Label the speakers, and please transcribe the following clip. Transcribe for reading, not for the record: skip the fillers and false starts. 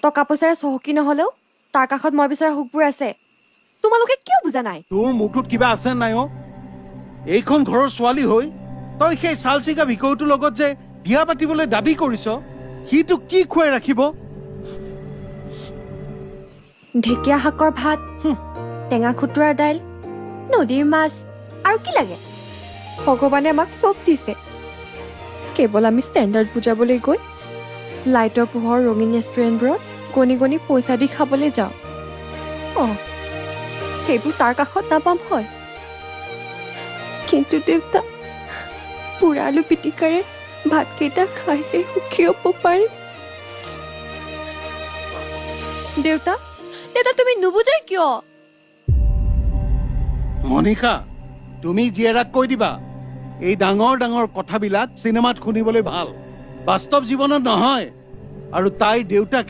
Speaker 1: টকা পইচাৰ চহকী নহ'লেও তাৰ কাষত মই বিচৰা সুখবোৰ আছে। তোমালোকে কিয় বুজা নাই?
Speaker 2: তোৰ মুখটোত কিবা আছে নাই অ? এইখন ঘৰৰ ছোৱালী হৈ তই সেই চালচিকা ভিকৌটোৰ লগত যে বিয়া পাতিবলৈ দাবী কৰিছ, সিটো কি খুৱাই ৰাখিব?
Speaker 1: ঢেকীয়া শাকৰ ভাত, টেঙা খুতুৰাৰ দাইল, নদীৰ মাছ আৰু কি লাগে? ভগৱানে আমাক চব দিছে, কেৱল আমি ষ্টেণ্ডাৰ্ড বুজাবলৈ গৈ লাইটৰ পোহৰ ৰঙীন ৰেষ্টুৰেণ্টবোৰত গণি গণি পইচা দি খাবলৈ যাওঁ। অঁ, সেইবোৰ তাৰ কাষত নাপাম হয়, কিন্তু দেউতা পোৰা আলু পিটিকাৰে ভাতকেইটা খাইহে সুখী হ'ব পাৰিম। দেউতা, দেউতা তুমি নুবুজাই কিয়?
Speaker 2: মনিকা, তুমি জীয়েৰাক কৈ দিবা, এই ডাঙৰ ডাঙৰ কথাবিলাক চিনেমাত শুনিবলৈ ভাল, বাস্তৱ জীৱনত নহয়। আৰু তাইৰ দেউতাক